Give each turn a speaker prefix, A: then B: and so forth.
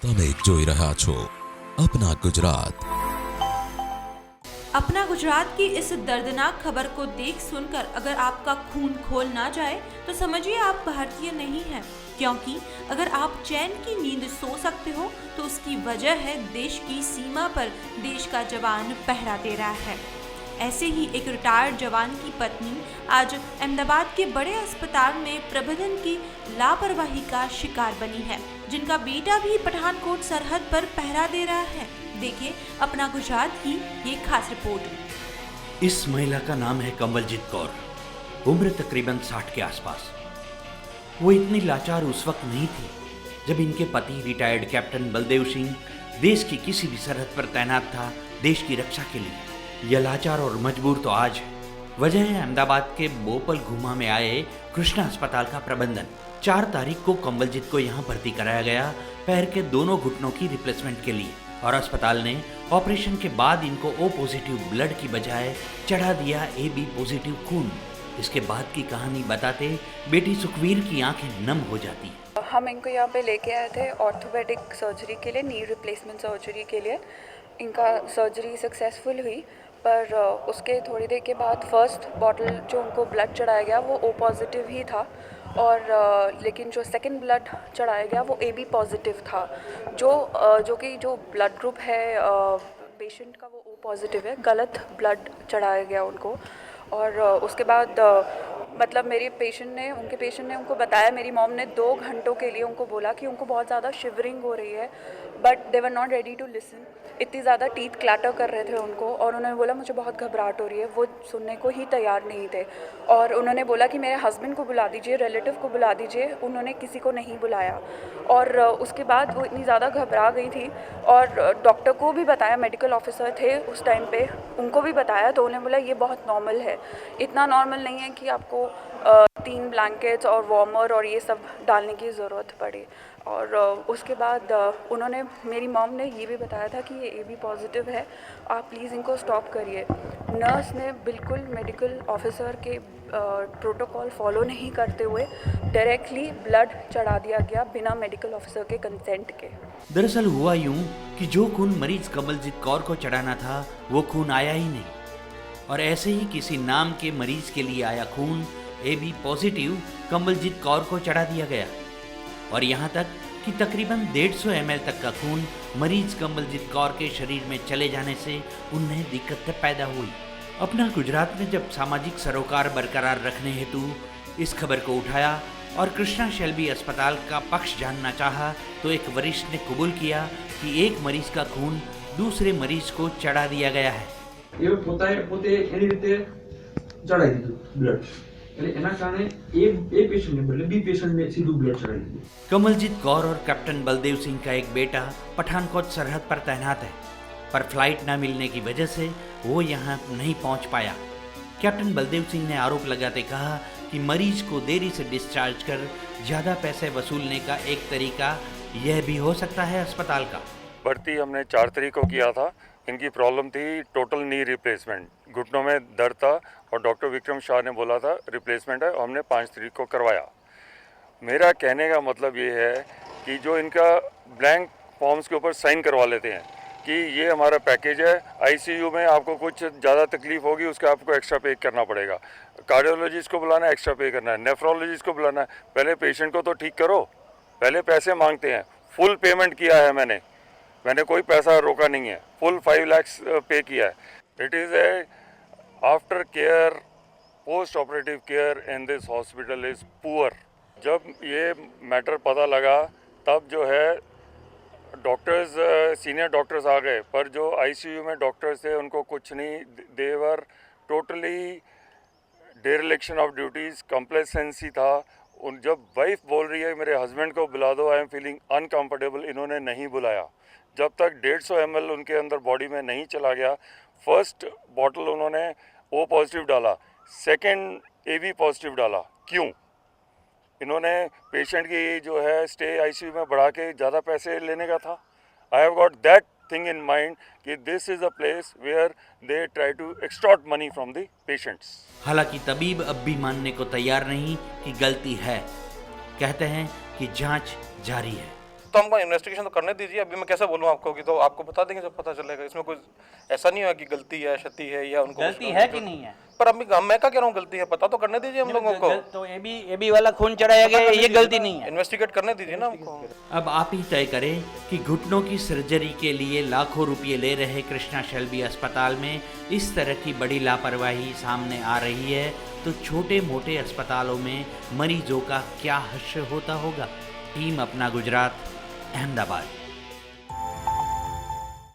A: તમે જોઈ રહ્યા છો अपना गुजरात।
B: अपना गुजरात की इस दर्दनाक खबर को देख सुनकर अगर आपका खून खोल ना जाए तो समझिए आप भारतीय नहीं हैं, क्योंकि अगर आप चैन की नींद सो सकते हो तो उसकी वजह है देश की सीमा पर देश का जवान पहरा दे रहा है। ऐसे ही एक रिटायर्ड जवान की पत्नी आज अहमदाबाद के बड़े अस्पताल में प्रबंधन की लापरवाही का शिकार बनी है, जिनका बेटा भी पठानकोट सरहद पर पहरा दे रहा है। देखिए अपना गुजरात की ये खास रिपोर्ट।
C: इस महिला का नाम है कमलजीत कौर, उम्र तकरीबन 60 के आसपास। वो इतनी लाचार उस वक्त नहीं थी जब इनके पति रिटायर्ड कैप्टन बलदेव सिंह देश की किसी भी सरहद पर तैनात था देश की रक्षा के लिए। यह लाचार और मजबूर तो आज है। वजह है अहमदाबाद के बोपल घुमा में आए कृष्णा अस्पताल का प्रबंधन। 4 तारीख को कमलजीत को यहाँ भर्ती कराया गया पैर के दोनों घुटनों की रिप्लेसमेंट के लिए, और अस्पताल ने ऑपरेशन के बाद इनको O पॉजिटिव ब्लड की बजाय चढ़ा दिया AB पॉजिटिव खून। इसके बाद की कहानी बताते बेटी सुखवीर की आंखें नम हो जाती है।
D: हम इनको यहाँ पे लेके आए थे ऑर्थोपेडिक सर्जरी के लिए, नी रिप्लेसमेंट सर्जरी के लिए। इनका सर्जरी सक्सेसफुल हुई, पर उसके थोड़ी देर के बाद फर्स्ट बॉटल जो उनको ब्लड चढ़ाया गया वो O पॉजिटिव ही था, और लेकिन जो सेकंड ब्लड चढ़ाया गया वो AB पॉजिटिव था। जो ब्लड ग्रुप है पेशेंट का वो O पॉजिटिव है। गलत ब्लड चढ़ाया गया उनको। और उसके बाद मतलब उनके पेशेंट ने उनको बताया, मेरी मॉम ने 2 घंटों के लिए उनको बोला कि उनको बहुत ज़्यादा शिवरिंग हो रही है, but they were not ready to listen. इतनी ज़्यादा टीथ क्लैटर कर रहे थे उनको, और उन्होंने बोला मुझे बहुत घबराहट हो रही है। वो सुनने को ही तैयार नहीं थे, और उन्होंने बोला कि मेरे हस्बैंड को बुला दीजिए, रिलेटिव को बुला दीजिए। उन्होंने किसी को नहीं बुलाया, और उसके बाद वो इतनी ज़्यादा घबरा गई थी। और डॉक्टर को भी बताया, मेडिकल ऑफिसर थे उस टाइम पे, उनको भी बताया, तो उन्होंने बोला ये बहुत नॉर्मल है। इतना नॉर्मल नहीं है कि आपको 3 ब्लैंकेट्स और वार्मर और ये सब डालने की ज़रूरत पड़े। और उसके बाद मेरी मॉम ने ये भी बताया था कि ये AB पॉजिटिव है, आप प्लीज़ इनको स्टॉप करिए। नर्स ने बिल्कुल मेडिकल ऑफिसर के प्रोटोकॉल फॉलो नहीं करते हुए डायरेक्टली ब्लड चढ़ा दिया गया बिना मेडिकल ऑफिसर के कंसेंट के।
C: दरअसल हुआ यूं कि जो खून मरीज कमलजीत कौर को चढ़ाना था वो खून आया ही नहीं, और ऐसे ही किसी नाम के मरीज के लिए आया खून AB पॉजिटिव कमलजीत कौर को चढ़ा दिया गया। और यहाँ तक कि तकरीबन 150 ml तक का खून मरीज कमलजीत कौर के शरीर में चले जाने से उन्हें दिक्कतें पैदा हुई। अपना गुजरात में जब सामाजिक सरोकार बरकरार रखने हेतु इस खबर को उठाया और कृष्णा शेल्बी अस्पताल का पक्ष जानना चाहा, तो एक वरिष्ठ ने कबूल किया कि एक मरीज का खून दूसरे मरीज को चढ़ा दिया गया है।
E: ये પોતે એની રીતે ચડાઈ દીધું બ્લડ, એટલે એના કારણે એ પેશન્ટને બદલે બી પેશન્ટને સીધું બ્લડ ચડાઈ દીધું।
C: कमलजीत कौर और कैप्टन बलदेव सिंह का एक बेटा पठानकोट सरहद पर तैनात है, पर फ्लाइट न मिलने की वजह से वो यहाँ नहीं पहुँच पाया। कैप्टन बलदेव सिंह ने आरोप लगाते कहा कि मरीज को देरी से डिस्चार्ज कर ज़्यादा पैसे वसूलने का एक तरीका यह भी हो सकता है अस्पताल का।
F: भर्ती हमने 4 तारीख को किया था। इनकी प्रॉब्लम थी टोटल नी रिप्लेसमेंट, घुटनों में दर्द था, और डॉक्टर विक्रम शाह ने बोला था रिप्लेसमेंट है, और हमने 5 तारीख को करवाया। मेरा कहने का मतलब ये है कि जो इनका ब्लैंक फॉर्म्स के ऊपर साइन करवा लेते हैं कि ये हमारा पैकेज है, ICU में आपको कुछ ज़्यादा तकलीफ होगी उसका आपको एक्स्ट्रा पे करना पड़ेगा, कार्डियोलॉजिस्ट को बुलाना है एक्स्ट्रा पे करना है, नेफ्रोलॉजिस्ट को बुलाना है। पहले पेशेंट को तो ठीक करो, पहले पैसे मांगते हैं। फुल पेमेंट किया है मैंने कोई पैसा रोका नहीं है, फुल 5 लाख पे किया है। It is A after care, post operative care in this hospital is poor. जब ये मैटर पता लगा तब जो है डॉक्टर्स, सीनियर डॉक्टर्स आ गए, पर जो ICU में डॉक्टर्स थे उनको कुछ नहीं, they were totally dereliction of duties, complacency था। जब वाइफ बोल रही है मेरे हस्बैंड को बुला दो, आई एम फीलिंग अनकम्फर्टेबल, इन्होंने नहीं बुलाया। जब तक 150 ml उनके अंदर बॉडी में नहीं चला गया, फर्स्ट बॉटल उन्होंने O पॉजिटिव डाला, सेकंड AB पॉजिटिव डाला। क्यों? इन्होंने पेशेंट की जो है स्टे ICU में बढ़ा के ज़्यादा पैसे लेने का था। I have got that thing in mind कि this is a place where they try to extort money from the patients.
C: हालांकि तबीब अब भी मानने को तैयार नहीं कि गलती है, कहते हैं कि जांच जारी है।
G: तो हमको इन्वेस्टिगेशन तो करने दीजिए, अभी मैं कैसे बोलूँ आपको, कि तो आपको बता देंगे जब पता चलेगा। इसमें कोई ऐसा नहीं है कि गलती है, क्षति है या उनको
H: गलती है कि नहीं है,
G: पर अभी मैं क्या कह रहा हूँ, गलती है, पता तो करने दीजिए हम लोगों को।
H: तो ए बी वाला खून चढ़ाया गया, ये गलती नहीं है,
G: इन्वेस्टिगेट करने दीजिए ना हमको।
C: अब आप ही तय करें कि घुटनों की सर्जरी के लिए लाखों रुपये ले रहे कृष्णा शेल्बी अस्पताल में इस तरह की बड़ी लापरवाही सामने आ रही है तो छोटे मोटे अस्पतालों में मरीजों का क्या हश्र होता होगा। टीम अपना गुजरात, अहमदाबाद।